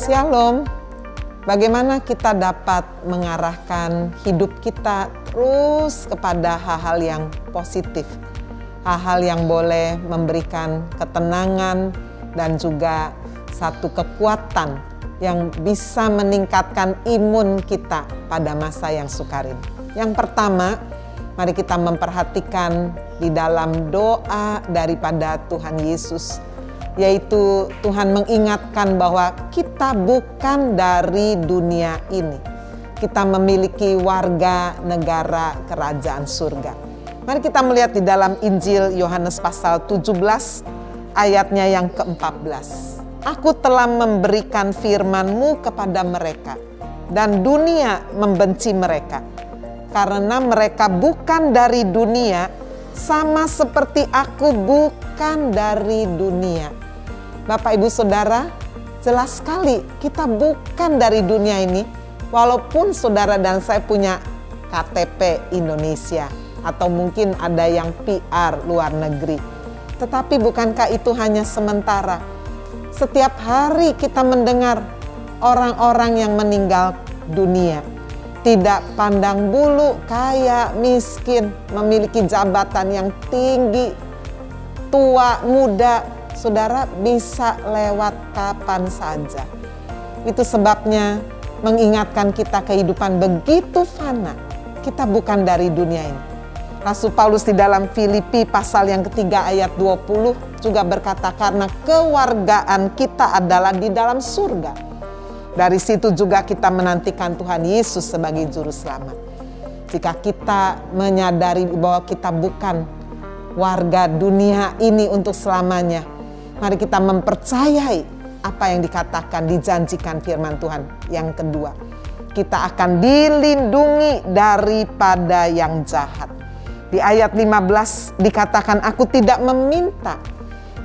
Shalom. Bagaimana kita dapat mengarahkan hidup kita terus kepada hal-hal yang positif, hal-hal yang boleh memberikan ketenangan dan juga satu kekuatan yang bisa meningkatkan imun kita pada masa yang sukar ini. Yang pertama, mari kita memperhatikan di dalam doa daripada Tuhan Yesus, yaitu Tuhan mengingatkan bahwa kita bukan dari dunia ini. Kita memiliki warga negara kerajaan surga. Mari kita melihat di dalam Injil Yohanes pasal 17 ayatnya yang ke-14. Aku telah memberikan firman-Mu kepada mereka, dan dunia membenci mereka, karena mereka bukan dari dunia, sama seperti aku bukan dari dunia. Bapak, Ibu, Saudara, jelas sekali kita bukan dari dunia ini. Walaupun saudara dan saya punya KTP Indonesia atau mungkin ada yang PR luar negeri. Tetapi bukankah itu hanya sementara? Setiap hari kita mendengar orang-orang yang meninggal dunia. Tidak pandang bulu, kaya, miskin, memiliki jabatan yang tinggi, tua, muda. Saudara, bisa lewat kapan saja. Itu sebabnya mengingatkan kita kehidupan begitu fana. Kita bukan dari dunia ini. Rasul Paulus di dalam Filipi pasal yang ketiga ayat 20 juga berkata, karena kewargaan kita adalah di dalam surga. Dari situ juga kita menantikan Tuhan Yesus sebagai juru selamat. Jika kita menyadari bahwa kita bukan warga dunia ini untuk selamanya, mari kita mempercayai apa yang dikatakan, dijanjikan firman Tuhan. Yang kedua, kita akan dilindungi daripada yang jahat. Di ayat 15 dikatakan, aku tidak meminta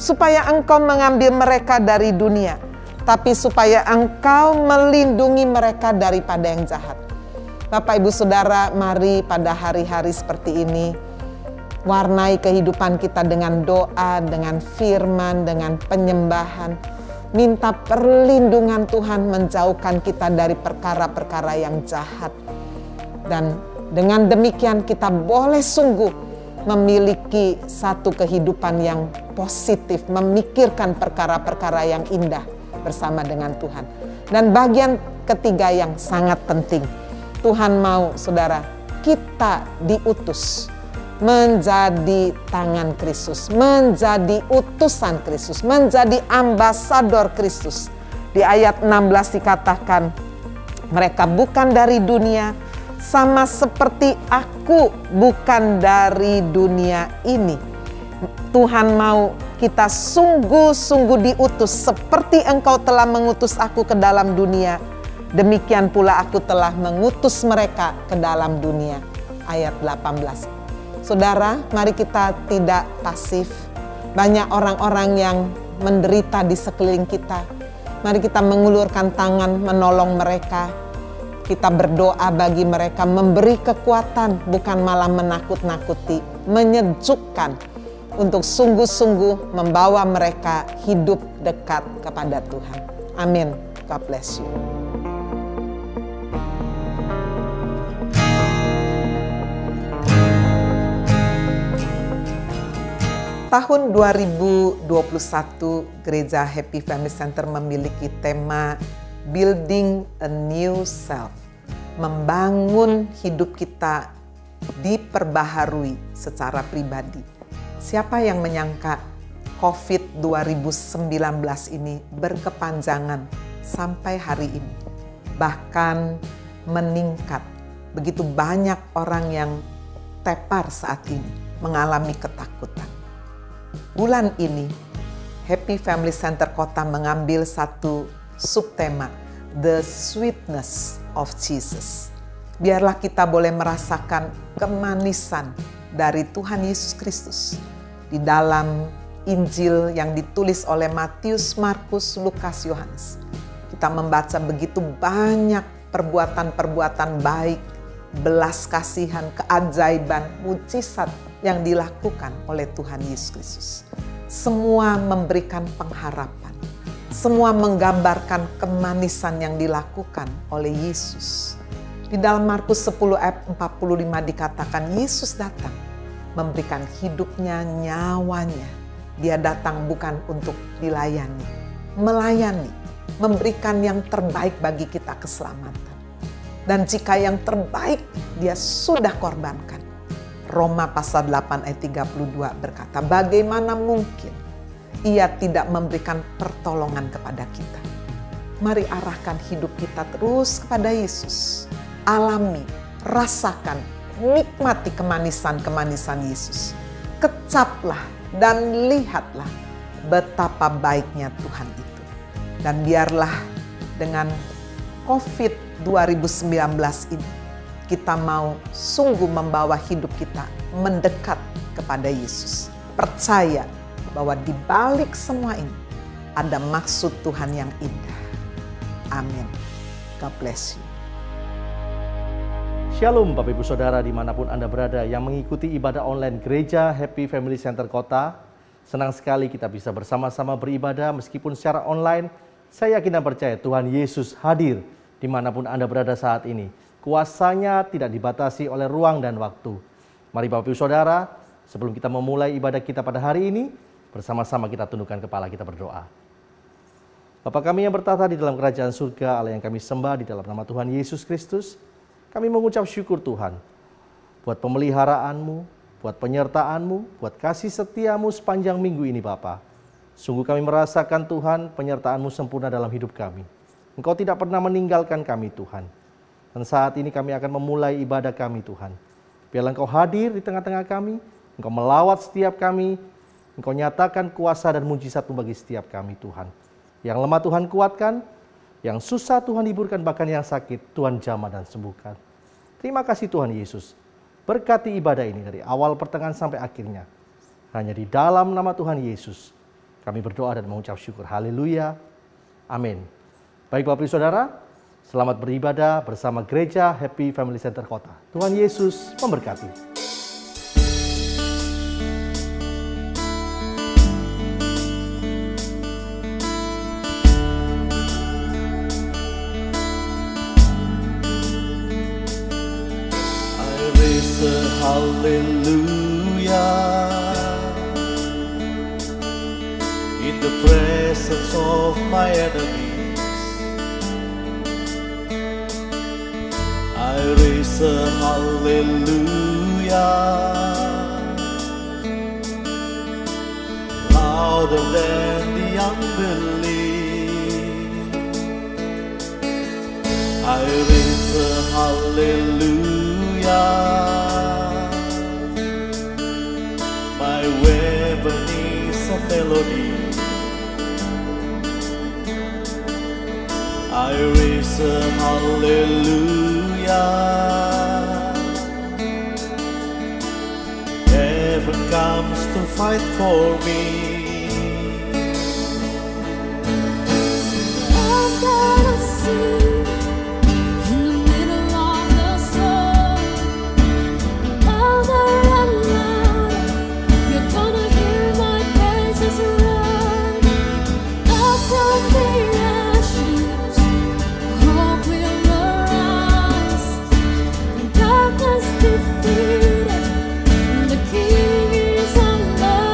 supaya engkau mengambil mereka dari dunia, tapi supaya engkau melindungi mereka daripada yang jahat. Bapak, Ibu, Saudara, mari pada hari-hari seperti ini, warnai kehidupan kita dengan doa, dengan firman, dengan penyembahan. Minta perlindungan Tuhan menjauhkan kita dari perkara-perkara yang jahat. Dan dengan demikian kita boleh sungguh memiliki satu kehidupan yang positif, memikirkan perkara-perkara yang indah bersama dengan Tuhan. Dan bagian ketiga yang sangat penting, Tuhan mau, saudara, kita diutus menjadi tangan Kristus, menjadi utusan Kristus, menjadi ambasador Kristus. Di ayat 16 dikatakan, mereka bukan dari dunia, sama seperti aku bukan dari dunia ini. Tuhan mau kita sungguh-sungguh diutus, seperti engkau telah mengutus aku ke dalam dunia, demikian pula aku telah mengutus mereka ke dalam dunia. Ayat 18. Saudara, mari kita tidak pasif. Banyak orang-orang yang menderita di sekeliling kita. Mari kita mengulurkan tangan menolong mereka. Kita berdoa bagi mereka, memberi kekuatan, bukan malah menakut-nakuti, menyejukkan untuk sungguh-sungguh membawa mereka hidup dekat kepada Tuhan. Amin. God bless you. Tahun 2021, Gereja Happy Family Center memiliki tema Building a New Self. Membangun hidup kita diperbaharui secara pribadi. Siapa yang menyangka COVID 2019 ini berkepanjangan sampai hari ini. Bahkan meningkat. Begitu banyak orang yang tepar saat ini, mengalami ketakutan. Bulan ini, Happy Family Center Kota mengambil satu subtema, The Sweetness of Jesus. Biarlah kita boleh merasakan kemanisan dari Tuhan Yesus Kristus. Di dalam Injil yang ditulis oleh Matius, Markus, Lukas, Yohanes. Kita membaca begitu banyak perbuatan-perbuatan baik, belas kasihan, keajaiban, mujizat yang dilakukan oleh Tuhan Yesus Kristus. Semua memberikan pengharapan. Semua menggambarkan kemanisan yang dilakukan oleh Yesus. Di dalam Markus 10 ayat 45 dikatakan Yesus datang memberikan hidupnya, nyawanya. Dia datang bukan untuk dilayani, melayani, memberikan yang terbaik bagi kita keselamatan. Dan jika yang terbaik dia sudah korbankan. Roma pasal 8 ayat 32 berkata, bagaimana mungkin ia tidak memberikan pertolongan kepada kita. Mari arahkan hidup kita terus kepada Yesus. Alami, rasakan, nikmati kemanisan-kemanisan Yesus. Kecaplah dan lihatlah betapa baiknya Tuhan itu. Dan biarlah dengan COVID 2019 ini, kita mau sungguh membawa hidup kita mendekat kepada Yesus. Percaya bahwa di balik semua ini ada maksud Tuhan yang indah. Amin. God bless you. Shalom Bapak Ibu Saudara dimanapun Anda berada yang mengikuti ibadah online Gereja Happy Family Center Kota. Senang sekali kita bisa bersama-sama beribadah meskipun secara online. Saya yakin dan percaya Tuhan Yesus hadir dimanapun Anda berada saat ini. Kuasanya tidak dibatasi oleh ruang dan waktu. Mari Bapak Ibu Saudara, sebelum kita memulai ibadah kita pada hari ini, bersama-sama kita tundukkan kepala, kita berdoa. Bapa kami yang bertata di dalam kerajaan surga, Allah yang kami sembah di dalam nama Tuhan Yesus Kristus, kami mengucap syukur Tuhan buat pemeliharaanmu, buat penyertaanmu, buat kasih setiamu sepanjang minggu ini Bapa. Sungguh kami merasakan Tuhan penyertaanmu sempurna dalam hidup kami. Engkau tidak pernah meninggalkan kami Tuhan. Dan saat ini kami akan memulai ibadah kami Tuhan. Biarlah Engkau hadir di tengah-tengah kami, Engkau melawat setiap kami, Engkau nyatakan kuasa dan mujizat-Mu bagi setiap kami Tuhan. Yang lemah Tuhan kuatkan, yang susah Tuhan hiburkan, bahkan yang sakit Tuhan jamah dan sembuhkan. Terima kasih Tuhan Yesus. Berkati ibadah ini dari awal pertengahan sampai akhirnya. Hanya di dalam nama Tuhan Yesus kami berdoa dan mengucap syukur. Haleluya. Amin. Baik Bapak Ibu Saudara, selamat beribadah bersama Gereja Happy Family Center Kota. Tuhan Yesus memberkati. Hallelujah, in the presence of my enemies, I raise a hallelujah, louder than the unbelief. I raise a hallelujah. My weapon is a melody. I raise a hallelujah. Heaven comes to fight for me. I've got a seat. Defeated, the King is alive.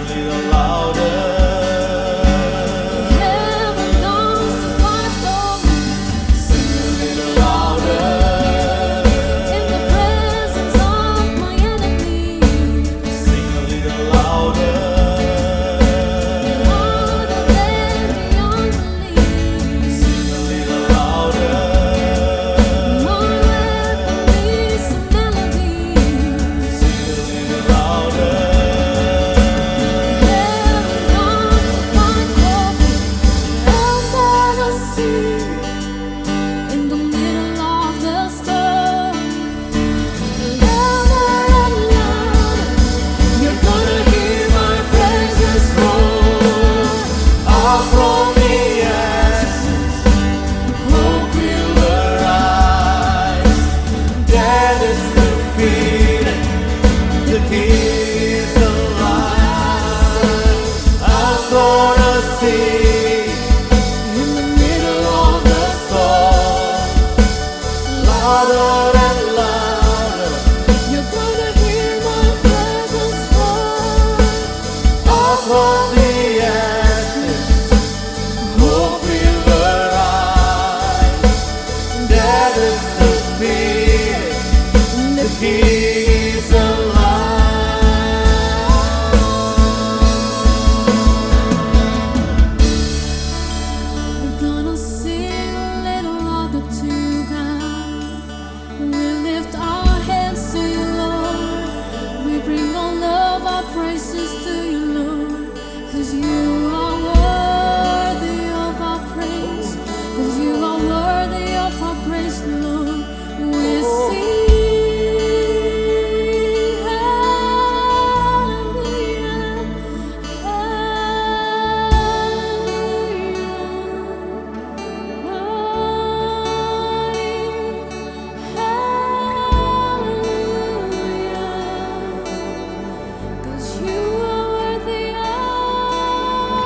little louder. Heaven longs to fight for me. Sing a little louder. In the presence of my enemies. Sing a little louder. Louder than the unbelief. Sing a little louder. My weapon is a melody. Sing a little louder. Heaven longs to fight for me. Else I'll see in the middle of the storm. Louder and louder, You're gonna hear my praises roar out from the ashes. Hope will arise. Death is defeated. The King is alive. I'm gonna sing in the middle of the storm. Louder and louder. you're gonna hear my presence roar. Out from the ashes, hope will arise. Death is defeated, the King is alive. We're gonna sing a little louder to God. We lift our hands to you, Lord. We bring all of our praises to you, Lord. 'Cause you are worthy of our praise. 'Cause you are worthy of our praise, Lord. We sing hallelujah, hallelujah. 'Cause you are worthy of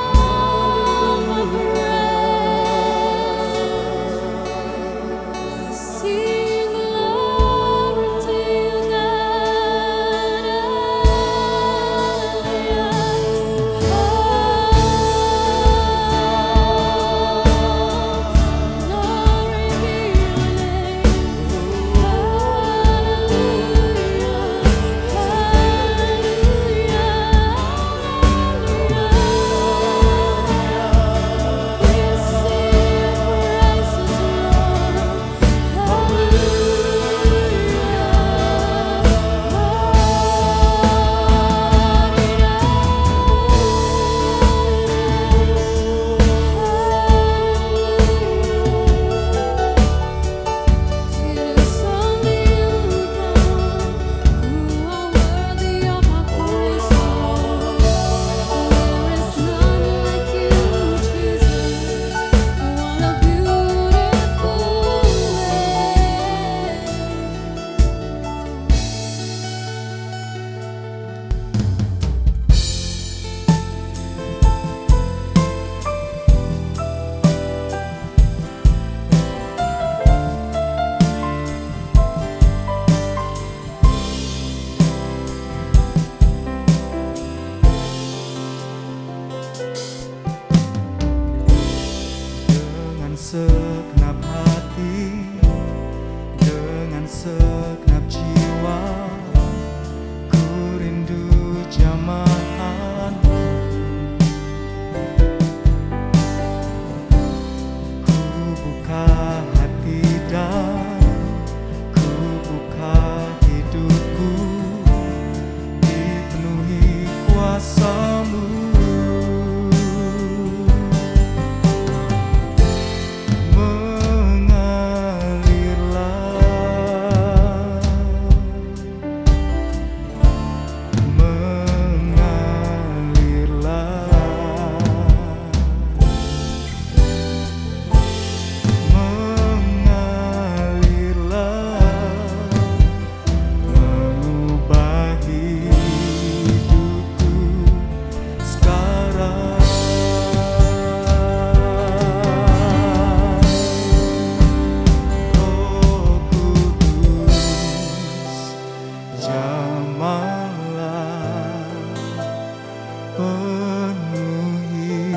penuhi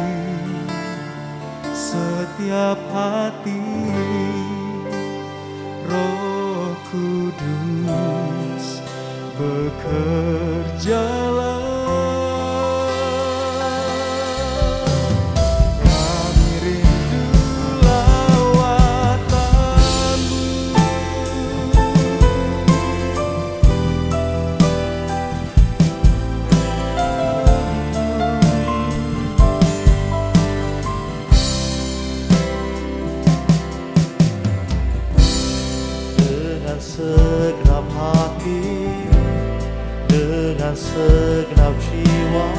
setiap hati. Roh Kudus bekerjalah. Kami rindu lawatan-Mu. Dengan segenap hati, dengan segenap jiwa,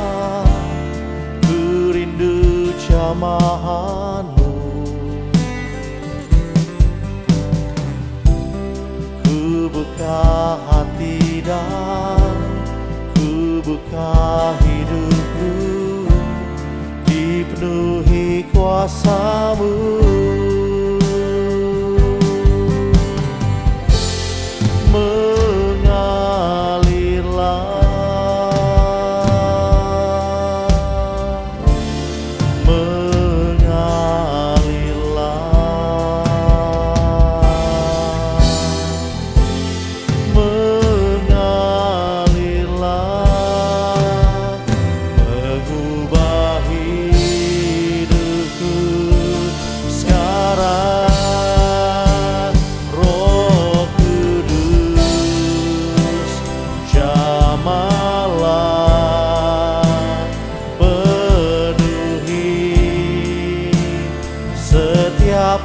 ku rindu jamahan-Mu. Ku buka hati dan ku buka hidupku, dipenuhi kuasa-Mu.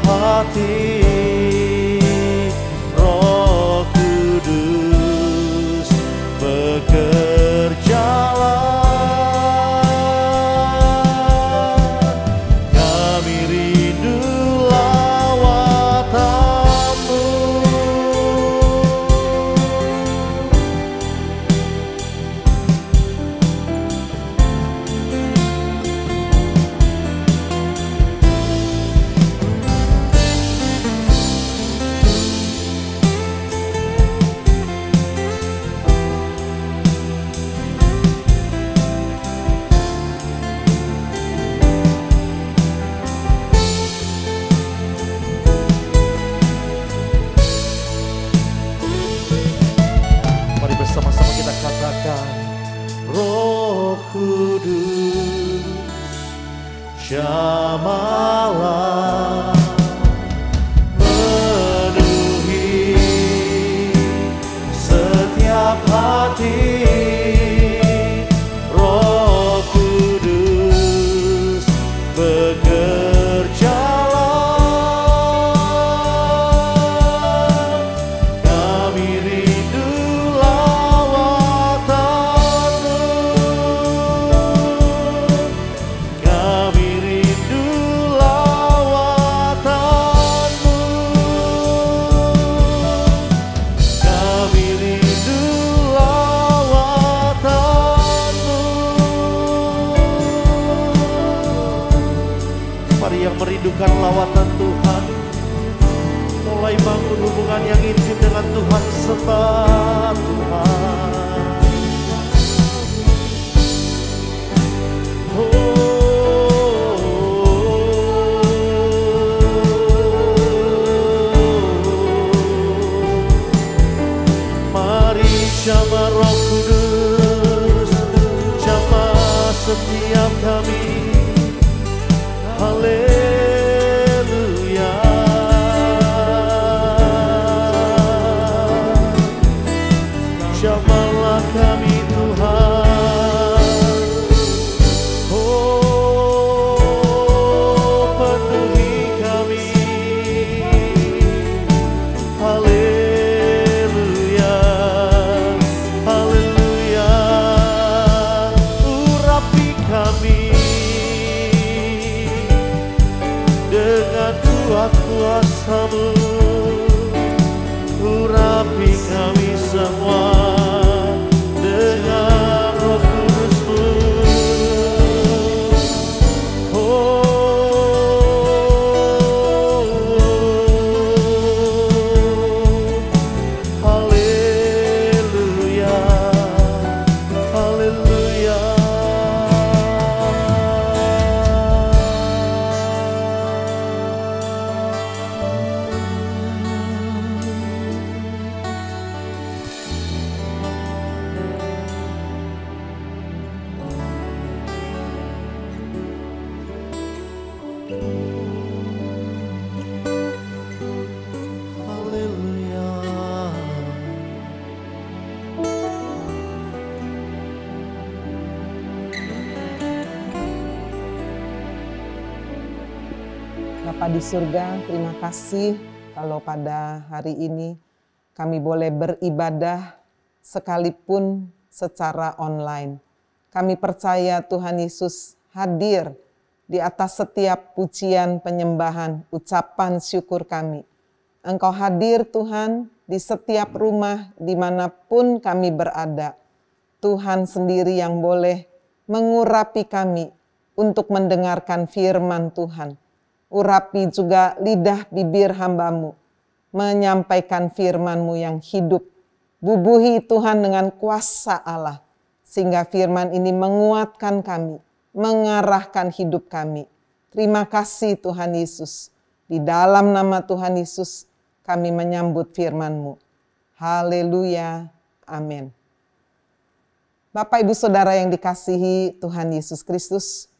Hati, Roh Kudus bekerjalah. Kami rindu lawatan-Mu. Bersama-sama kita katakan, Roh Kudus jamalah, penuhi setiap hati. Roh Kudus bekerjalah. Kami rindu merindukan lawatan Tuhan, mulai bangun hubungan yang intim dengan Tuhan, sembah Tuhan. Mari jamah Roh Kudus, jamah setiap kami. Haleluya. Jamahlah kami Tuhan. Oh, penuhi kami. Haleluya. Haleluya. Urapi kami dengan kuasa-Mu, urapi kami semua dengan Roh Kudus-Mu. Haleluya, haleluya. Haleluya. Bapa di surga, terima kasih kalau pada hari ini kami boleh beribadah sekalipun secara online. Kami percaya Tuhan Yesus hadir di atas setiap pujian, penyembahan, ucapan syukur kami. Engkau hadir Tuhan di setiap rumah dimanapun kami berada. Tuhan sendiri yang boleh mengurapi kami untuk mendengarkan firman Tuhan. Urapi juga lidah bibir hamba-Mu, menyampaikan firman-Mu yang hidup. Bubuhi Tuhan dengan kuasa Allah, sehingga firman ini menguatkan kami, mengarahkan hidup kami. Terima kasih Tuhan Yesus. Di dalam nama Tuhan Yesus kami menyambut firman-Mu. Haleluya. Amin. Bapak Ibu Saudara yang dikasihi Tuhan Yesus Kristus,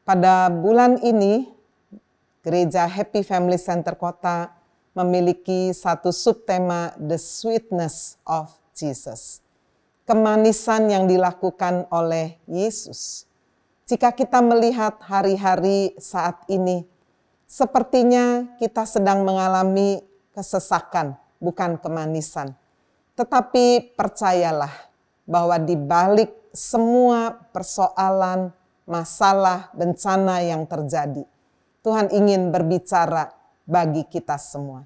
pada bulan ini Gereja Happy Family Center Kota memiliki satu subtema The Sweetness of Jesus. Kemanisan yang dilakukan oleh Yesus. Jika kita melihat hari-hari saat ini, sepertinya kita sedang mengalami kesesakan, bukan kemanisan. Tetapi percayalah bahwa di balik semua persoalan, masalah, bencana yang terjadi, Tuhan ingin berbicara bagi kita semua.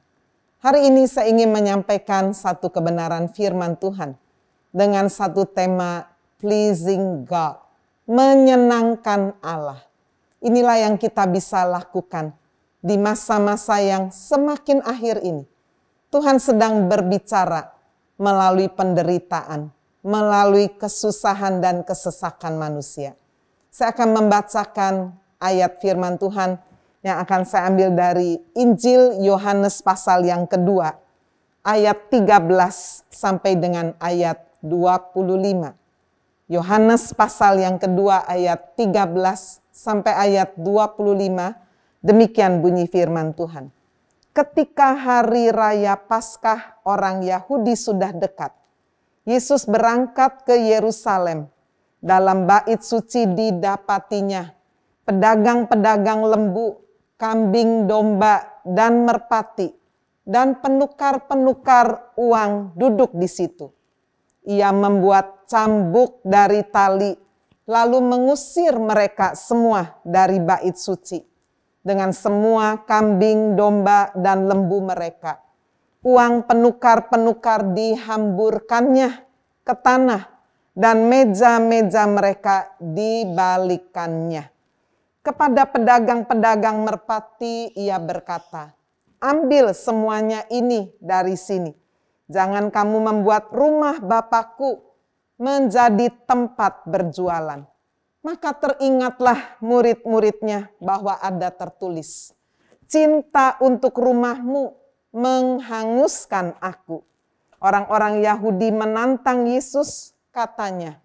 Hari ini saya ingin menyampaikan satu kebenaran firman Tuhan dengan satu tema pleasing God, menyenangkan Allah. Inilah yang kita bisa lakukan di masa-masa yang semakin akhir ini. Tuhan sedang berbicara melalui penderitaan, melalui kesusahan dan kesesakan manusia. Saya akan membacakan ayat firman Tuhan yang akan saya ambil dari Injil Yohanes pasal yang kedua, ayat 13 sampai dengan ayat 25. Yohanes pasal yang kedua ayat 13 sampai ayat 25, demikian bunyi firman Tuhan. Ketika hari raya Paskah orang Yahudi sudah dekat, Yesus berangkat ke Yerusalem. Dalam bait suci didapatinya pedagang-pedagang lembu, kambing domba, dan merpati, dan penukar-penukar uang duduk di situ. Ia membuat cambuk dari tali, lalu mengusir mereka semua dari bait suci, dengan semua kambing, domba, dan lembu mereka. Uang penukar-penukar dihamburkannya ke tanah, dan meja-meja mereka dibalikannya. Kepada pedagang-pedagang merpati ia berkata, ambil semuanya ini dari sini. Jangan kamu membuat rumah Bapakku menjadi tempat berjualan. Maka teringatlah murid-muridnya bahwa ada tertulis, cinta untuk rumahmu menghanguskan aku. Orang-orang Yahudi menantang Yesus, katanya,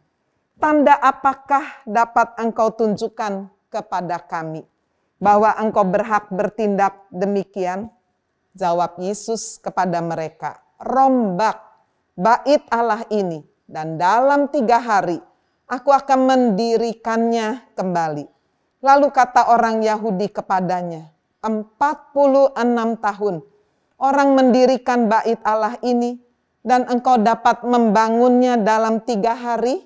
tanda apakah dapat engkau tunjukkan kepada kami bahwa engkau berhak bertindak demikian? Jawab Yesus kepada mereka, rombak bait Allah ini, dan dalam 3 hari aku akan mendirikannya kembali. Lalu kata orang Yahudi kepadanya, 46 tahun orang mendirikan bait Allah ini, dan engkau dapat membangunnya dalam 3 hari?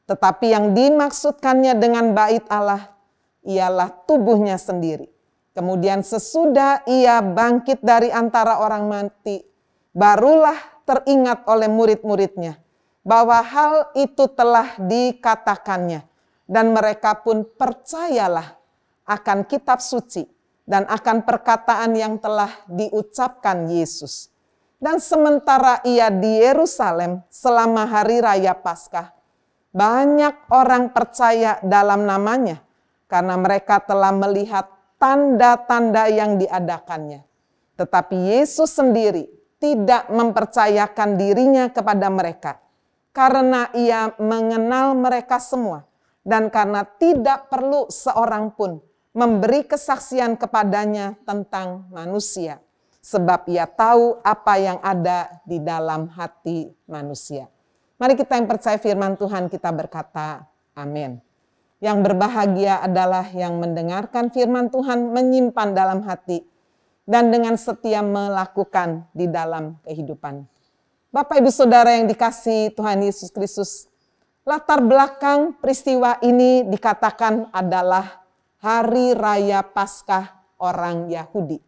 Tetapi yang dimaksudkannya dengan bait Allah ialah tubuhnya sendiri. Kemudian sesudah ia bangkit dari antara orang mati, barulah teringat oleh murid-muridnya bahwa hal itu telah dikatakannya, dan mereka pun percayalah akan kitab suci dan akan perkataan yang telah diucapkan Yesus. Dan sementara ia di Yerusalem selama hari raya Paskah, banyak orang percaya dalam namanya karena mereka telah melihat tanda-tanda yang diadakannya. Tetapi Yesus sendiri tidak mempercayakan dirinya kepada mereka karena ia mengenal mereka semua, dan karena tidak perlu seorang pun memberi kesaksian kepadanya tentang manusia, sebab ia tahu apa yang ada di dalam hati manusia. Mari kita yang percaya firman Tuhan kita berkata, amin. Yang berbahagia adalah yang mendengarkan firman Tuhan, menyimpan dalam hati, dan dengan setia melakukan di dalam kehidupan. Bapak, Ibu, Saudara yang dikasihi Tuhan Yesus Kristus, latar belakang peristiwa ini dikatakan adalah Hari Raya Paskah orang Yahudi.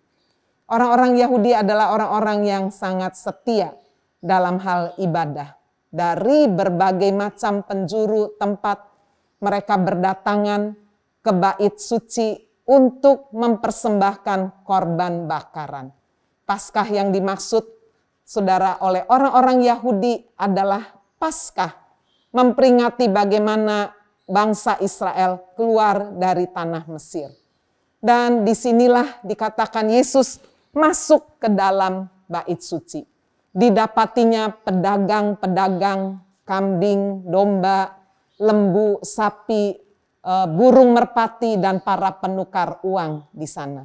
Orang-orang Yahudi adalah orang-orang yang sangat setia dalam hal ibadah. Dari berbagai macam penjuru tempat mereka berdatangan ke bait suci untuk mempersembahkan korban bakaran. Paskah yang dimaksud, saudara, oleh orang-orang Yahudi adalah Paskah, memperingati bagaimana bangsa Israel keluar dari tanah Mesir. Dan disinilah dikatakan Yesus masuk ke dalam bait suci. Didapatinya pedagang-pedagang kambing, domba, lembu, sapi, burung merpati, dan para penukar uang di sana.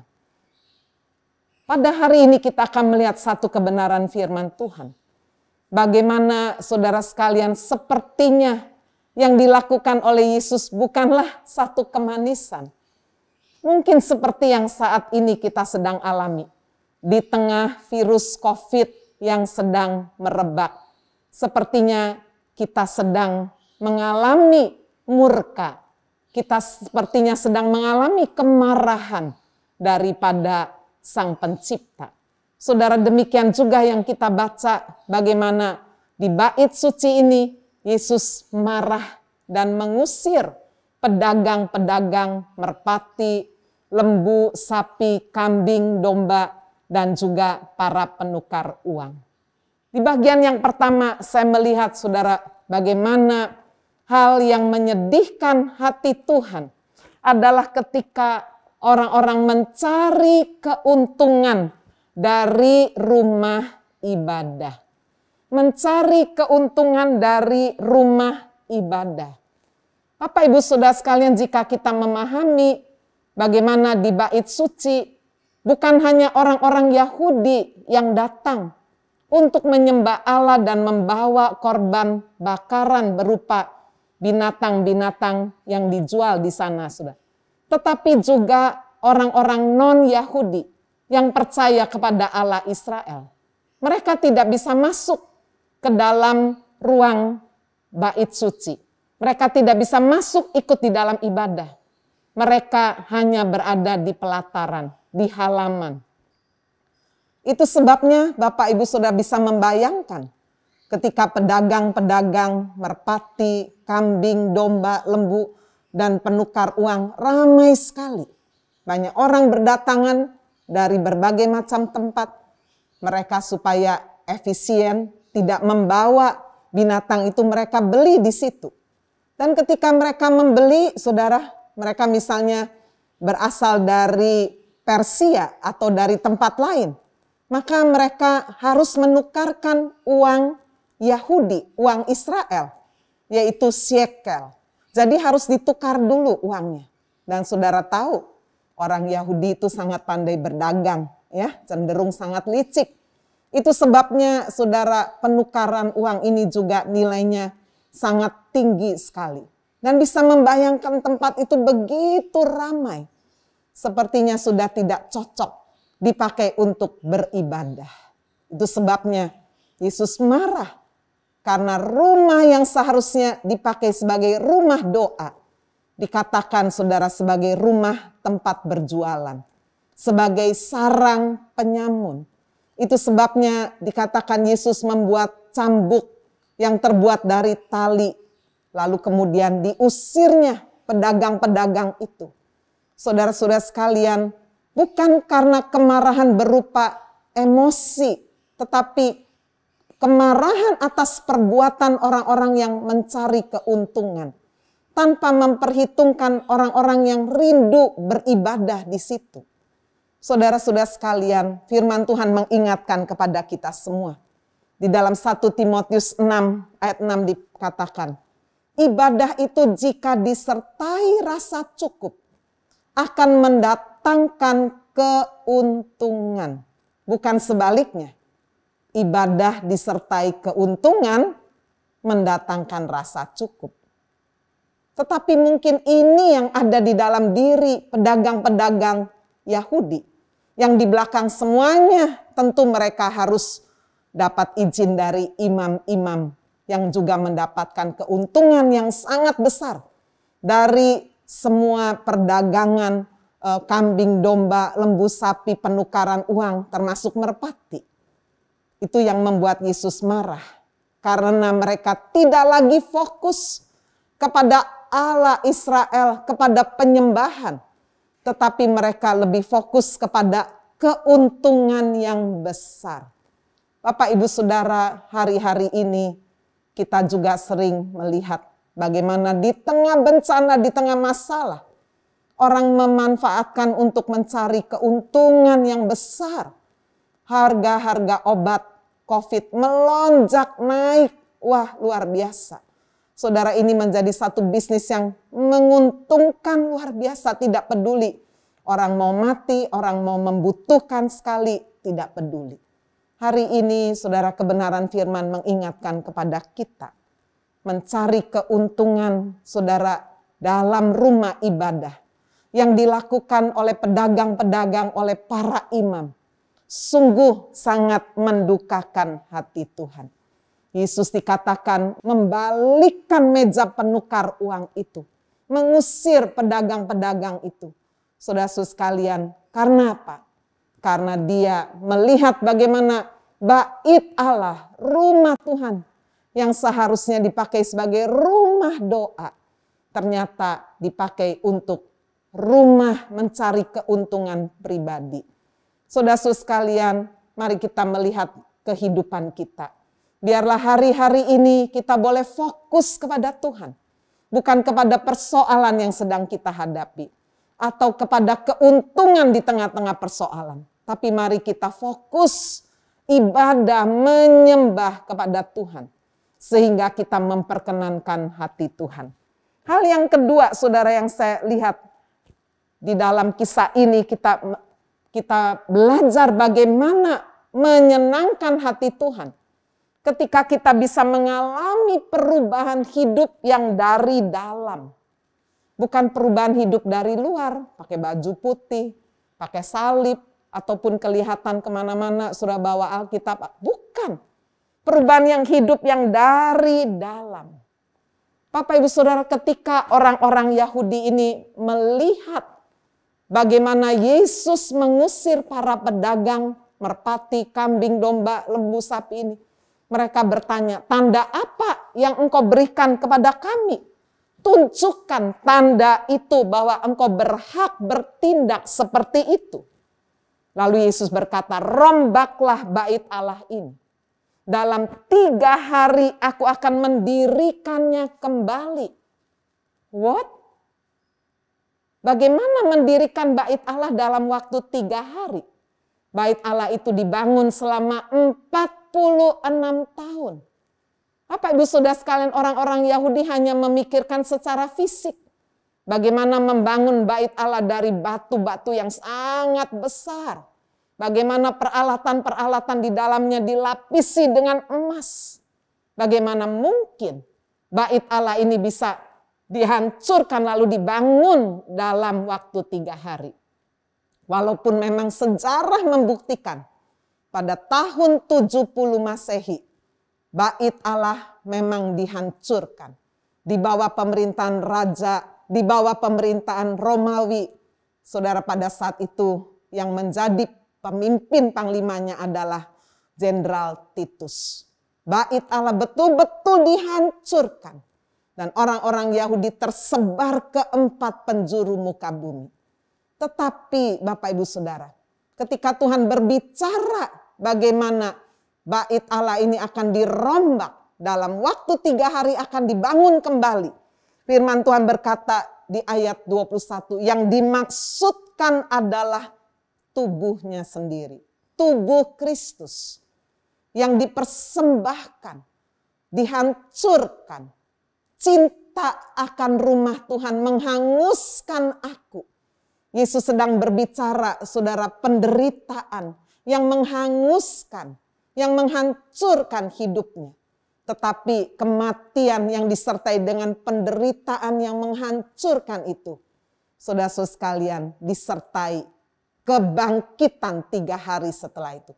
Pada hari ini kita akan melihat satu kebenaran firman Tuhan. Bagaimana saudara sekalian, sepertinya yang dilakukan oleh Yesus bukanlah satu kemanisan. Mungkin seperti yang saat ini kita sedang alami. Di tengah virus COVID yang sedang merebak. Sepertinya kita sedang mengalami murka. Kita sepertinya sedang mengalami kemarahan daripada Sang Pencipta. Saudara, demikian juga yang kita baca bagaimana di bait suci ini Yesus marah dan mengusir pedagang-pedagang merpati, lembu, sapi, kambing, domba, dan juga para penukar uang. Di bagian yang pertama saya melihat, saudara, bagaimana hal yang menyedihkan hati Tuhan adalah ketika orang-orang mencari keuntungan dari rumah ibadah. Mencari keuntungan dari rumah ibadah. Bapak, Ibu, Saudara sekalian, jika kita memahami bagaimana di bait suci, bukan hanya orang-orang Yahudi yang datang untuk menyembah Allah dan membawa korban bakaran berupa binatang-binatang yang dijual di sana, saudara. Tetapi juga orang-orang non-Yahudi yang percaya kepada Allah Israel. Mereka tidak bisa masuk ke dalam ruang bait suci. Mereka tidak bisa masuk ikut di dalam ibadah. Mereka hanya berada di pelataran, di halaman. Itu sebabnya Bapak Ibu Saudara bisa membayangkan ketika pedagang-pedagang merpati, kambing, domba, lembu, dan penukar uang ramai sekali. Banyak orang berdatangan dari berbagai macam tempat. Mereka supaya efisien, tidak membawa binatang itu, mereka beli di situ. Dan ketika mereka membeli, saudara, mereka misalnya berasal dari Persia atau dari tempat lain, maka mereka harus menukarkan uang Yahudi, uang Israel, yaitu shekel. Jadi harus ditukar dulu uangnya. Dan saudara tahu, orang Yahudi itu sangat pandai berdagang, ya, cenderung sangat licik. Itu sebabnya saudara, penukaran uang ini juga nilainya sangat tinggi sekali. Dan bisa membayangkan tempat itu begitu ramai. Sepertinya sudah tidak cocok dipakai untuk beribadah. Itu sebabnya Yesus marah. Karena rumah yang seharusnya dipakai sebagai rumah doa, dikatakan saudara sebagai rumah tempat berjualan. Sebagai sarang penyamun. Itu sebabnya dikatakan Yesus membuat cambuk yang terbuat dari tali. Lalu kemudian diusirnya pedagang-pedagang itu. Saudara-saudara sekalian, bukan karena kemarahan berupa emosi, tetapi kemarahan atas perbuatan orang-orang yang mencari keuntungan. Tanpa memperhitungkan orang-orang yang rindu beribadah di situ. Saudara-saudara sekalian, firman Tuhan mengingatkan kepada kita semua. Di dalam 1 Timotius 6 ayat 6 dikatakan, ibadah itu jika disertai rasa cukup akan mendatangkan keuntungan. Bukan sebaliknya. Ibadah disertai keuntungan mendatangkan rasa cukup. Tetapi mungkin ini yang ada di dalam diri pedagang-pedagang Yahudi. Yang di belakang semuanya tentu mereka harus dapat izin dari imam-imam yang juga mendapatkan keuntungan yang sangat besar dari semua perdagangan kambing, domba, lembu, sapi, penukaran uang termasuk merpati. Itu yang membuat Yesus marah karena mereka tidak lagi fokus kepada Allah Israel, kepada penyembahan, tetapi mereka lebih fokus kepada keuntungan yang besar. Bapak, Ibu, Saudara, hari-hari ini kita juga sering melihat bagaimana di tengah bencana, di tengah masalah, orang memanfaatkan untuk mencari keuntungan yang besar. Harga-harga obat COVID melonjak naik. Wah, luar biasa. Saudara, ini menjadi satu bisnis yang menguntungkan luar biasa. Tidak peduli orang mau mati, orang mau membutuhkan sekali, tidak peduli. Hari ini saudara, kebenaran firman mengingatkan kepada kita. Mencari keuntungan saudara dalam rumah ibadah. Yang dilakukan oleh pedagang-pedagang, oleh para imam. Sungguh sangat mendukakan hati Tuhan. Yesus dikatakan membalikkan meja penukar uang itu. Mengusir pedagang-pedagang itu. Saudara-saudara sekalian, karena apa? Karena dia melihat bagaimana bait Allah, rumah Tuhan yang seharusnya dipakai sebagai rumah doa. Ternyata dipakai untuk rumah mencari keuntungan pribadi. Saudara-saudara sekalian, mari kita melihat kehidupan kita. Biarlah hari-hari ini kita boleh fokus kepada Tuhan. Bukan kepada persoalan yang sedang kita hadapi. Atau kepada keuntungan di tengah-tengah persoalan. Tapi mari kita fokus ibadah menyembah kepada Tuhan. Sehingga kita memperkenankan hati Tuhan. Hal yang kedua saudara yang saya lihat di dalam kisah ini kita belajar bagaimana menyenangkan hati Tuhan. Ketika kita bisa mengalami perubahan hidup yang dari dalam. Bukan perubahan hidup dari luar, pakai baju putih, pakai salib, ataupun kelihatan kemana-mana sudah bawa Alkitab. Bukan. Perubahan yang hidup yang dari dalam. Bapak, Ibu, Saudara, ketika orang-orang Yahudi ini melihat bagaimana Yesus mengusir para pedagang merpati, kambing, domba, lembu, sapi ini. Mereka bertanya, tanda apa yang engkau berikan kepada kami? Tunjukkan tanda itu bahwa engkau berhak bertindak seperti itu. Lalu Yesus berkata, rombaklah bait Allah ini. Dalam 3 hari aku akan mendirikannya kembali. What? Bagaimana mendirikan bait Allah dalam waktu 3 hari? Bait Allah itu dibangun selama 46 tahun. Bapak, Ibu, Saudara sekalian, orang-orang Yahudi hanya memikirkan secara fisik. Bagaimana membangun bait Allah dari batu-batu yang sangat besar. Bagaimana peralatan-peralatan di dalamnya dilapisi dengan emas. Bagaimana mungkin bait Allah ini bisa dihancurkan lalu dibangun dalam waktu 3 hari. Walaupun memang sejarah membuktikan pada tahun 70 Masehi, bait Allah memang dihancurkan. Di bawah pemerintahan raja, di bawah pemerintahan Romawi. Saudara, pada saat itu yang menjadi pemimpin panglimanya adalah Jenderal Titus. Bait Allah betul-betul dihancurkan. Dan orang-orang Yahudi tersebar ke 4 penjuru muka bumi. Tetapi Bapak, Ibu, Saudara, ketika Tuhan berbicara bagaimana bait Allah ini akan dirombak, dalam waktu 3 hari akan dibangun kembali. Firman Tuhan berkata di ayat 21, yang dimaksudkan adalah tubuhnya sendiri. Tubuh Kristus yang dipersembahkan, dihancurkan. Cinta akan rumah Tuhan menghanguskan aku. Yesus sedang berbicara, saudara, penderitaan yang menghanguskan, yang menghancurkan hidupnya. Tetapi kematian yang disertai dengan penderitaan yang menghancurkan itu, saudara-saudara sekalian, disertai kebangkitan 3 hari setelah itu.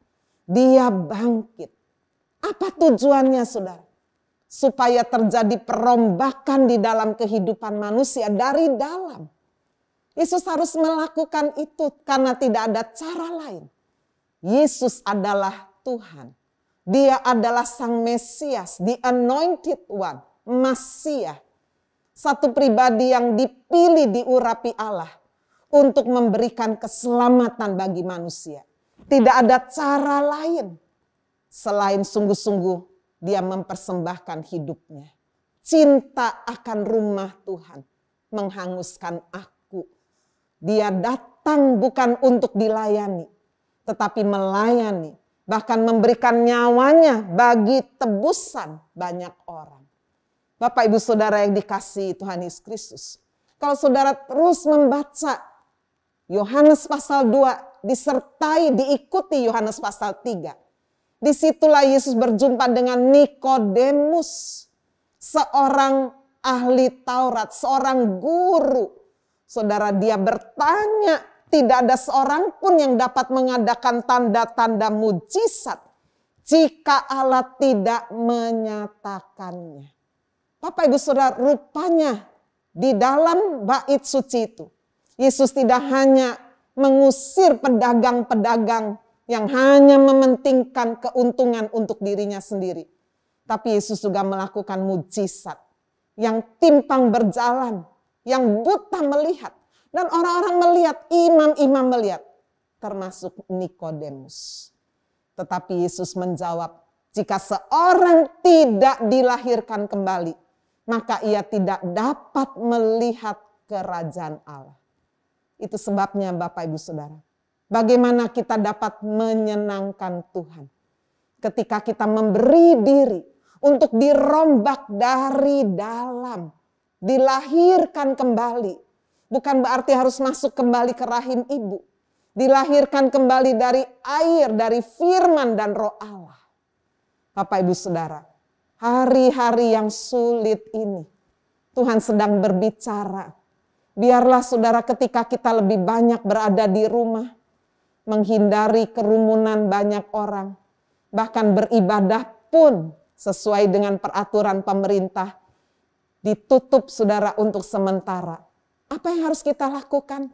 Dia bangkit. Apa tujuannya, saudara? Supaya terjadi perombakan di dalam kehidupan manusia dari dalam. Yesus harus melakukan itu karena tidak ada cara lain. Yesus adalah Tuhan. Dia adalah Sang Mesias, the Anointed One, Masiah. Satu pribadi yang dipilih diurapi Allah untuk memberikan keselamatan bagi manusia. Tidak ada cara lain selain sungguh-sungguh dia mempersembahkan hidupnya. Cinta akan rumah Tuhan menghanguskan aku. Dia datang bukan untuk dilayani, tetapi melayani. Bahkan memberikan nyawanya bagi tebusan banyak orang. Bapak Ibu Saudara yang dikasihi Tuhan Yesus Kristus. Kalau saudara terus membaca Yohanes pasal 2 disertai diikuti Yohanes pasal 3. Disitulah Yesus berjumpa dengan Nikodemus. Seorang ahli Taurat, seorang guru. Saudara, dia bertanya, tidak ada seorang pun yang dapat mengadakan tanda-tanda mujizat jika Allah tidak menyatakannya. Bapak Ibu Saudara, rupanya di dalam bait suci itu, Yesus tidak hanya mengusir pedagang-pedagang yang hanya mementingkan keuntungan untuk dirinya sendiri. Tapi Yesus juga melakukan mujizat yang timpang berjalan, yang buta melihat. Dan orang-orang melihat, imam-imam melihat, termasuk Nikodemus. Tetapi Yesus menjawab, jika seorang tidak dilahirkan kembali, maka ia tidak dapat melihat kerajaan Allah. Itu sebabnya Bapak Ibu Saudara, bagaimana kita dapat menyenangkan Tuhan ketika kita memberi diri untuk dirombak dari dalam, dilahirkan kembali. Bukan berarti harus masuk kembali ke rahim ibu. Dilahirkan kembali dari air, dari firman dan roh Allah. Bapak Ibu Saudara, hari-hari yang sulit ini Tuhan sedang berbicara. Biarlah saudara ketika kita lebih banyak berada di rumah, menghindari kerumunan banyak orang, bahkan beribadah pun sesuai dengan peraturan pemerintah, ditutup saudara untuk sementara. Apa yang harus kita lakukan?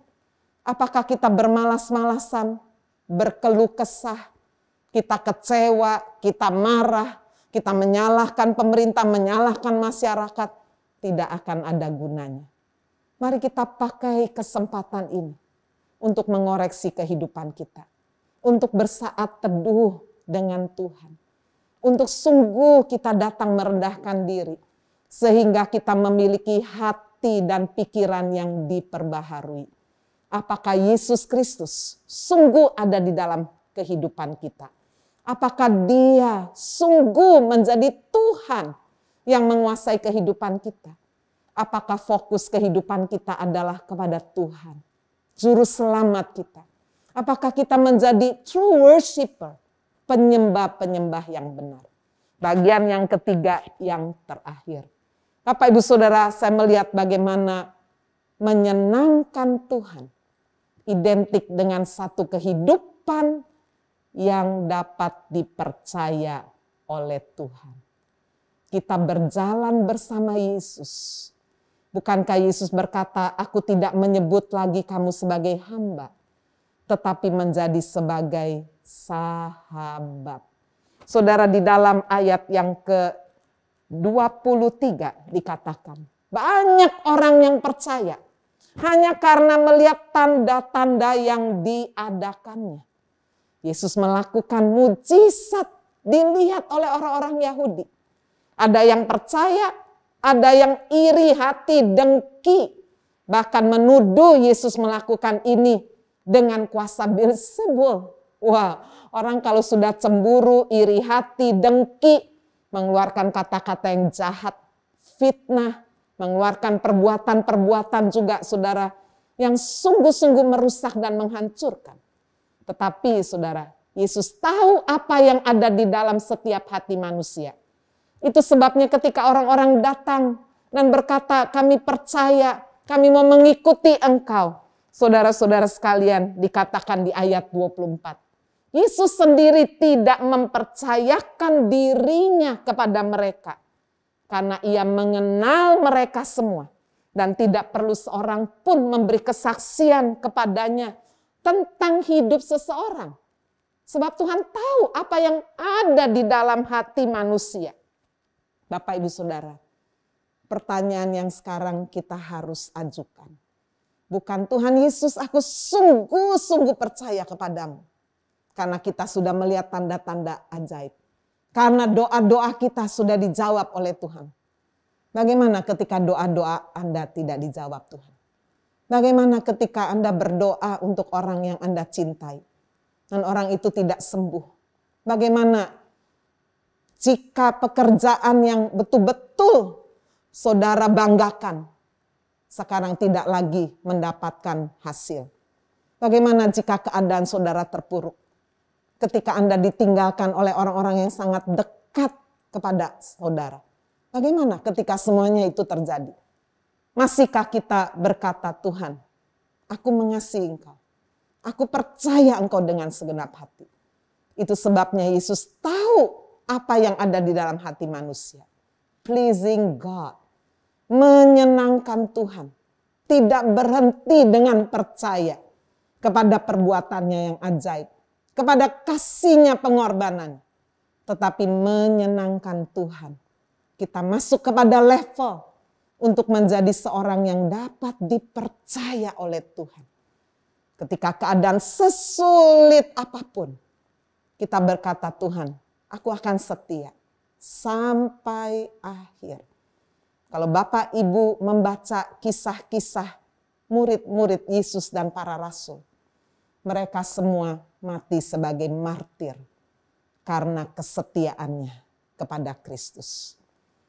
Apakah kita bermalas-malasan, berkeluh kesah, kita kecewa, kita marah, kita menyalahkan pemerintah, menyalahkan masyarakat? Tidak akan ada gunanya. Mari kita pakai kesempatan ini untuk mengoreksi kehidupan kita. Untuk bersaat teduh dengan Tuhan. Untuk sungguh kita datang merendahkan diri. Sehingga kita memiliki hati dan pikiran yang diperbaharui. Apakah Yesus Kristus sungguh ada di dalam kehidupan kita? Apakah Dia sungguh menjadi Tuhan yang menguasai kehidupan kita? Apakah fokus kehidupan kita adalah kepada Tuhan, Juru Selamat kita? Apakah kita menjadi true worshiper, penyembah-penyembah yang benar? Bagian yang ketiga yang terakhir. Bapak Ibu Saudara, saya melihat bagaimana menyenangkan Tuhan identik dengan satu kehidupan yang dapat dipercaya oleh Tuhan. Kita berjalan bersama Yesus. Bukankah Yesus berkata, aku tidak menyebut lagi kamu sebagai hamba, tetapi menjadi sebagai sahabat. Saudara, di dalam ayat yang ke-23 dikatakan, banyak orang yang percaya hanya karena melihat tanda-tanda yang diadakannya. Yesus melakukan mujizat dilihat oleh orang-orang Yahudi. Ada yang percaya, ada yang iri hati, dengki, bahkan menuduh Yesus melakukan ini dengan kuasa Beelzebul. Wah, orang kalau sudah cemburu, iri hati, dengki, mengeluarkan kata-kata yang jahat, fitnah, mengeluarkan perbuatan-perbuatan juga saudara yang sungguh-sungguh merusak dan menghancurkan. Tetapi saudara, Yesus tahu apa yang ada di dalam setiap hati manusia. Itu sebabnya ketika orang-orang datang dan berkata, kami percaya, kami mau mengikuti engkau. Saudara-saudara sekalian, dikatakan di ayat 24. Yesus sendiri tidak mempercayakan dirinya kepada mereka. Karena ia mengenal mereka semua. Dan tidak perlu seorang pun memberi kesaksian kepadanya tentang hidup seseorang. Sebab Tuhan tahu apa yang ada di dalam hati manusia. Bapak, Ibu, Saudara, pertanyaan yang sekarang kita harus ajukan. Bukan Tuhan Yesus, aku sungguh-sungguh percaya kepadamu. Karena kita sudah melihat tanda-tanda ajaib. Karena doa-doa kita sudah dijawab oleh Tuhan. Bagaimana ketika doa-doa Anda tidak dijawab Tuhan? Bagaimana ketika Anda berdoa untuk orang yang Anda cintai dan orang itu tidak sembuh? Bagaimana jika pekerjaan yang betul-betul saudara banggakan sekarang tidak lagi mendapatkan hasil? Bagaimana jika keadaan saudara terpuruk? Ketika Anda ditinggalkan oleh orang-orang yang sangat dekat kepada saudara. Bagaimana ketika semuanya itu terjadi? Masihkah kita berkata, Tuhan, aku mengasihi engkau. Aku percaya engkau dengan segenap hati. Itu sebabnya Yesus tahu apa yang ada di dalam hati manusia. Pleasing God. Menyenangkan Tuhan. Tidak berhenti dengan percaya kepada perbuatannya yang ajaib. Kepada kasihnya pengorbanan. Tetapi menyenangkan Tuhan. Kita masuk kepada level untuk menjadi seorang yang dapat dipercaya oleh Tuhan. Ketika keadaan sesulit apapun, kita berkata, Tuhan, aku akan setia sampai akhir. Kalau Bapak Ibu membaca kisah-kisah murid-murid Yesus dan para rasul, mereka semua mati sebagai martir karena kesetiaannya kepada Kristus.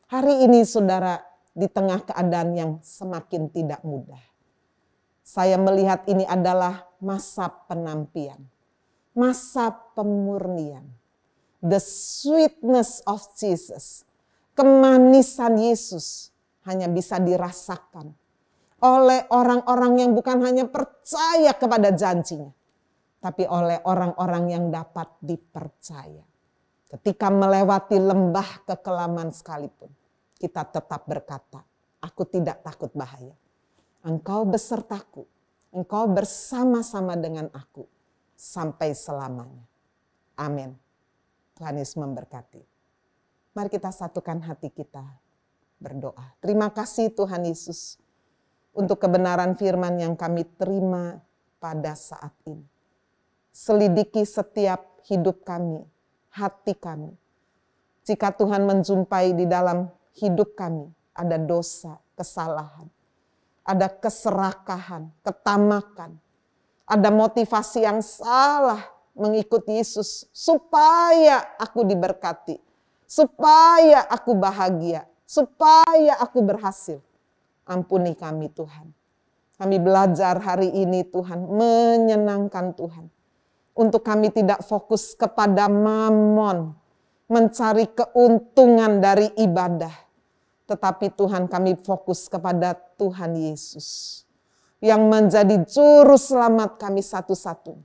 Hari ini saudara, di tengah keadaan yang semakin tidak mudah, saya melihat ini adalah masa penampian, masa pemurnian. The sweetness of Jesus, kemanisan Yesus hanya bisa dirasakan oleh orang-orang yang bukan hanya percaya kepada janjinya, tapi oleh orang-orang yang dapat dipercaya. Ketika melewati lembah kekelaman sekalipun, kita tetap berkata, aku tidak takut bahaya. Engkau besertaku, engkau bersama-sama dengan aku sampai selamanya. Amin. Tuhan Yesus memberkati. Mari kita satukan hati kita berdoa. Terima kasih Tuhan Yesus untuk kebenaran firman yang kami terima pada saat ini. Selidiki setiap hidup kami, hati kami. Jika Tuhan menjumpai di dalam hidup kami ada dosa, kesalahan, ada keserakahan, ketamakan, ada motivasi yang salah mengikuti Yesus supaya aku diberkati, supaya aku bahagia, supaya aku berhasil. Ampuni kami Tuhan. Kami belajar hari ini Tuhan, menyenangkan Tuhan. Untuk kami tidak fokus kepada mamon, mencari keuntungan dari ibadah. Tetapi Tuhan, kami fokus kepada Tuhan Yesus. Yang menjadi juru selamat kami satu-satunya.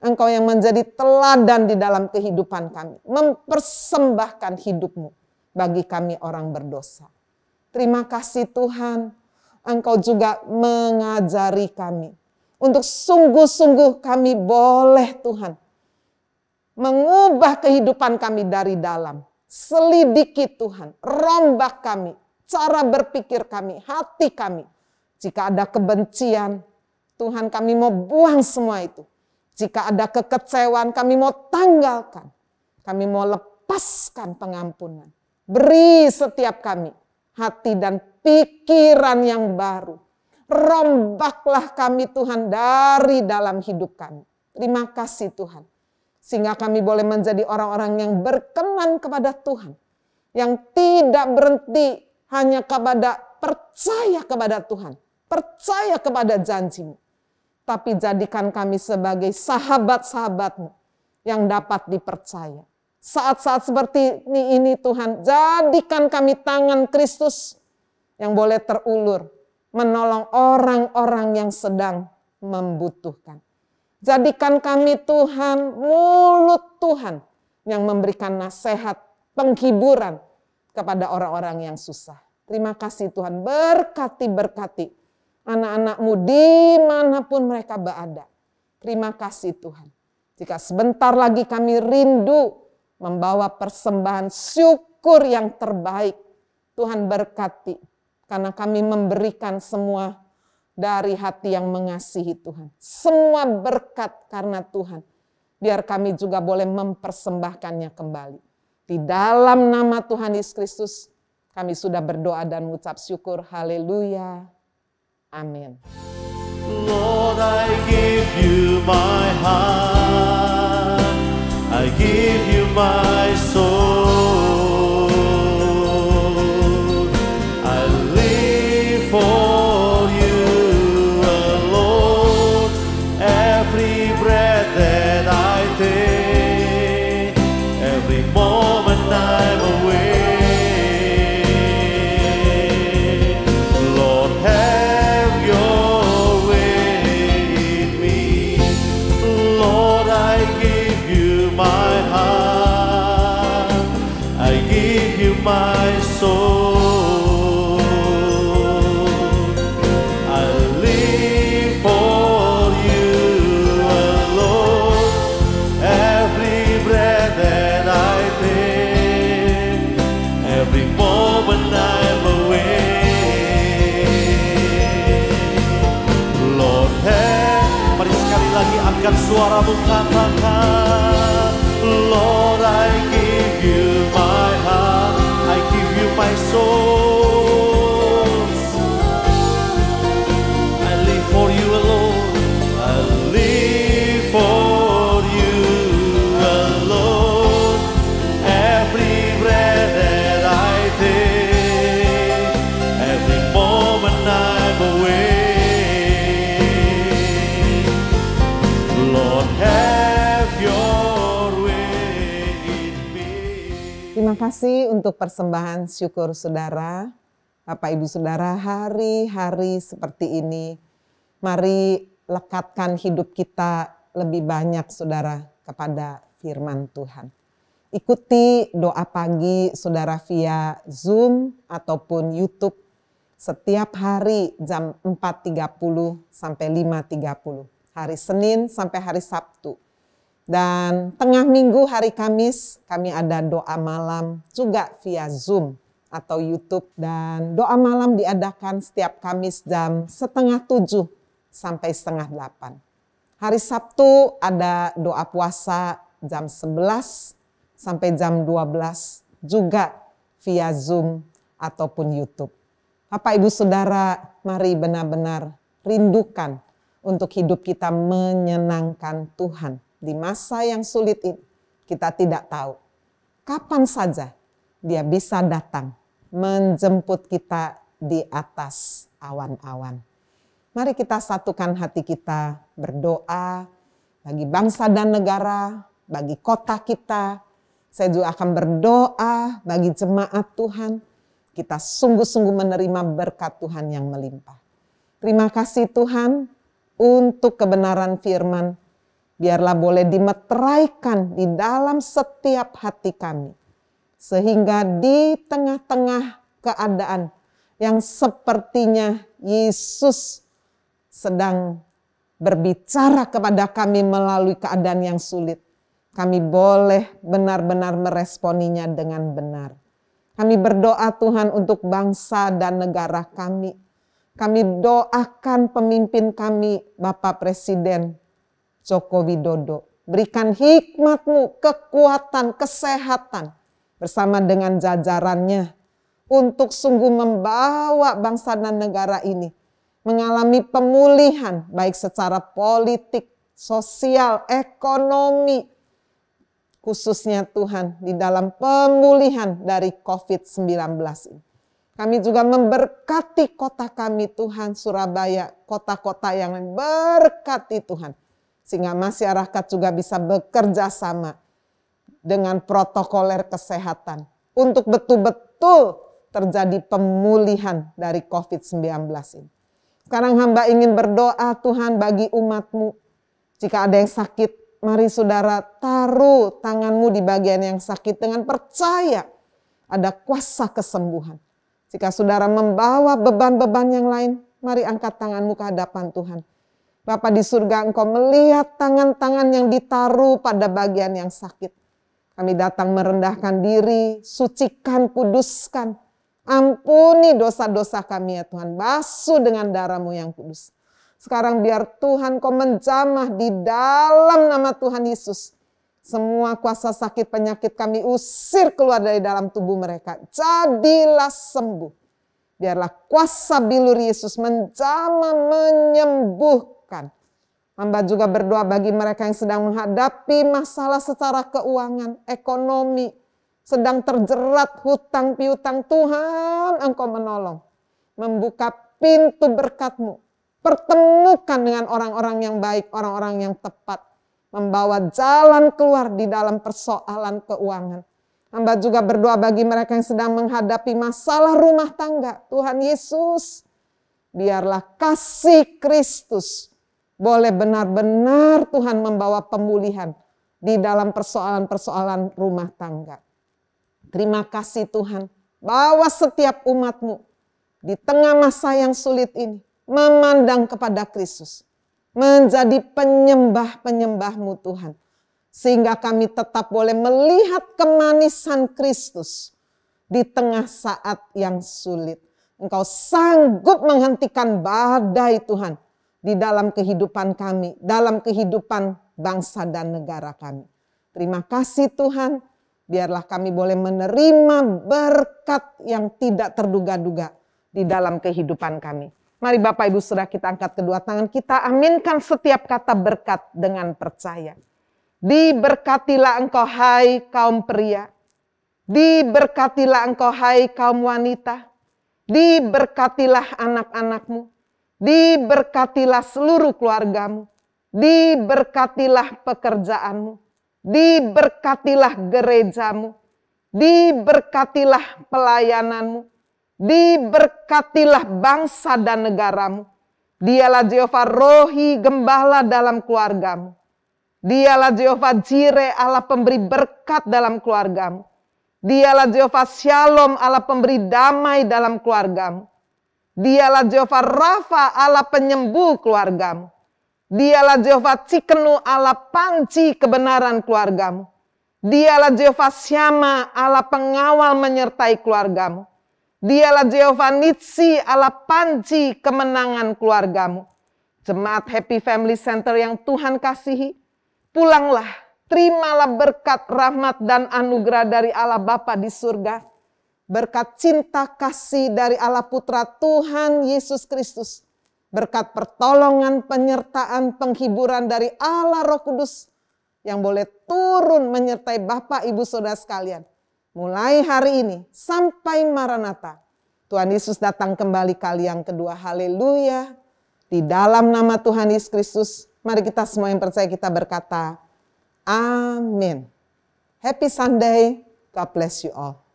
Engkau yang menjadi teladan di dalam kehidupan kami. Mempersembahkan hidupmu bagi kami orang berdosa. Terima kasih Tuhan, Engkau juga mengajari kami. Untuk sungguh-sungguh kami boleh Tuhan mengubah kehidupan kami dari dalam. Selidiki Tuhan, rombak kami, cara berpikir kami, hati kami. Jika ada kebencian, Tuhan kami mau buang semua itu. Jika ada kekecewaan, kami mau tanggalkan. Kami mau lepaskan pengampunan. Beri setiap kami hati dan pikiran yang baru. Rombaklah kami Tuhan dari dalam hidup kami. Terima kasih Tuhan. Sehingga kami boleh menjadi orang-orang yang berkenan kepada Tuhan. Yang tidak berhenti hanya kepada percaya kepada Tuhan. percaya kepada janji-Mu. Tapi jadikan kami sebagai sahabat-sahabat-Mu yang dapat dipercaya. Saat-saat seperti ini Tuhan, jadikan kami tangan Kristus yang boleh terulur, menolong orang-orang yang sedang membutuhkan. Jadikan kami Tuhan, mulut Tuhan yang memberikan nasihat, penghiburan kepada orang-orang yang susah. Terima kasih Tuhan, berkati anak-anak-Mu dimanapun mereka berada. Terima kasih Tuhan. Jika sebentar lagi kami rindu membawa persembahan syukur yang terbaik, Tuhan berkati. Karena kami memberikan semua dari hati yang mengasihi Tuhan. Semua berkat karena Tuhan. Biar kami juga boleh mempersembahkannya kembali. Di dalam nama Tuhan Yesus Kristus, kami sudah berdoa dan mengucap syukur. Haleluya. Amin. Lord, I give you my heart, I give you my soul, I live for you alone, every breath that I take, every moment I'm away. Lord, have your way in me. Lord, I give you my heart, I give you my soul, I live for you alone, every breath that I take, every moment I'm away. Lord, mari sekali lagi angkat suaramu, katakan, Lord, I give you my heart, I give you my soul, I live for you alone, I live for you alone, every breath that I take, every moment I'm away. Lord, have your way in me. Terima kasih untuk persembahan syukur saudara. Bapak Ibu Saudara, hari-hari seperti ini, mari lekatkan hidup kita lebih banyak saudara kepada firman Tuhan. Ikuti doa pagi saudara via Zoom ataupun YouTube setiap hari jam 4.30 sampai 5.30. Hari Senin sampai hari Sabtu. Dan tengah minggu hari Kamis kami ada doa malam juga via Zoom atau YouTube. Dan doa malam diadakan setiap Kamis jam 6:30 sampai 7:30. Hari Sabtu ada doa puasa jam 11 sampai jam 12 juga via Zoom ataupun YouTube. Bapak Ibu Saudara, mari benar-benar rindukan untuk hidup kita menyenangkan Tuhan. Di masa yang sulit ini, kita tidak tahu kapan saja Dia bisa datang menjemput kita di atas awan-awan. Mari kita satukan hati kita berdoa bagi bangsa dan negara, bagi kota kita. Saya juga akan berdoa bagi jemaat Tuhan. Kita sungguh-sungguh menerima berkat Tuhan yang melimpah. Terima kasih Tuhan untuk kebenaran firman, biarlah boleh dimeteraikan di dalam setiap hati kami. Sehingga di tengah-tengah keadaan yang sepertinya Yesus sedang berbicara kepada kami melalui keadaan yang sulit, kami boleh benar-benar meresponinya dengan benar. Kami berdoa Tuhan untuk bangsa dan negara kami. Kami doakan pemimpin kami, Bapak Presiden Joko Widodo. Berikan hikmat-Mu, kekuatan, kesehatan bersama dengan jajarannya untuk sungguh membawa bangsa dan negara ini mengalami pemulihan baik secara politik, sosial, ekonomi, khususnya Tuhan di dalam pemulihan dari COVID-19 ini. Kami juga memberkati kota kami Tuhan, Surabaya, kota-kota yang lain. Berkati Tuhan. Sehingga masyarakat juga bisa bekerja sama dengan protokoler kesehatan. Untuk betul-betul terjadi pemulihan dari COVID-19 ini. Sekarang hamba ingin berdoa Tuhan bagi umat-Mu. Jika ada yang sakit, mari saudara taruh tanganmu di bagian yang sakit dengan percaya ada kuasa kesembuhan. Jika saudara membawa beban-beban yang lain, mari angkat tanganmu ke hadapan Tuhan. Bapa di surga, Engkau melihat tangan-tangan yang ditaruh pada bagian yang sakit. Kami datang merendahkan diri, sucikan, kuduskan. Ampuni dosa-dosa kami ya Tuhan, basuh dengan darah-Mu yang kudus. Sekarang biar Tuhan Kau menjamah di dalam nama Tuhan Yesus. Semua kuasa sakit penyakit kami usir keluar dari dalam tubuh mereka. Jadilah sembuh. Biarlah kuasa bilur Yesus menjamah, menyembuhkan. Hamba juga berdoa bagi mereka yang sedang menghadapi masalah secara keuangan, ekonomi. Sedang terjerat hutang piutang. Tuhan Engkau menolong. Membuka pintu berkat-Mu. Pertemukan dengan orang-orang yang baik, orang-orang yang tepat. Membawa jalan keluar di dalam persoalan keuangan. Hamba juga berdoa bagi mereka yang sedang menghadapi masalah rumah tangga. Tuhan Yesus, biarlah kasih Kristus boleh benar-benar Tuhan membawa pemulihan di dalam persoalan-persoalan rumah tangga. Terima kasih Tuhan, bawa setiap umat-Mu di tengah masa yang sulit ini memandang kepada Kristus. Menjadi penyembah-penyembah-Mu Tuhan. Sehingga kami tetap boleh melihat kemanisan Kristus di tengah saat yang sulit. Engkau sanggup menghentikan badai Tuhan di dalam kehidupan kami, dalam kehidupan bangsa dan negara kami. Terima kasih Tuhan, biarlah kami boleh menerima berkat yang tidak terduga-duga di dalam kehidupan kami. Mari Bapak Ibu Saudara kita angkat kedua tangan, kita aminkan setiap kata berkat dengan percaya. Diberkatilah engkau hai kaum pria, diberkatilah engkau hai kaum wanita, diberkatilah anak-anakmu, diberkatilah seluruh keluargamu, diberkatilah pekerjaanmu, diberkatilah gerejamu, diberkatilah pelayananmu, diberkatilah bangsa dan negaramu. Dialah Jehovah Rohi Gembala dalam keluargamu. Dialah Jehovah Jireh Allah pemberi berkat dalam keluargamu. Dialah Jehovah Shalom Allah pemberi damai dalam keluargamu. Dialah Jehovah Rafa Allah penyembuh keluargamu. Dialah Jehovah Cikenu Allah panci kebenaran keluargamu. Dialah Jehovah Syama Allah pengawal menyertai keluargamu. Dialah Jehovah Nitsi Allah panci kemenangan keluargamu. Jemaat Happy Family Center yang Tuhan kasihi, pulanglah, terimalah berkat, rahmat dan anugerah dari Allah Bapa di surga. Berkat cinta kasih dari Allah Putra Tuhan Yesus Kristus. Berkat pertolongan, penyertaan, penghiburan dari Allah Roh Kudus yang boleh turun menyertai Bapak Ibu Saudara sekalian. Mulai hari ini sampai Maranatha, Tuhan Yesus datang kembali kali yang kedua. Haleluya. Di dalam nama Tuhan Yesus Kristus, mari kita semua yang percaya kita berkata, amin. Happy Sunday. God bless you all.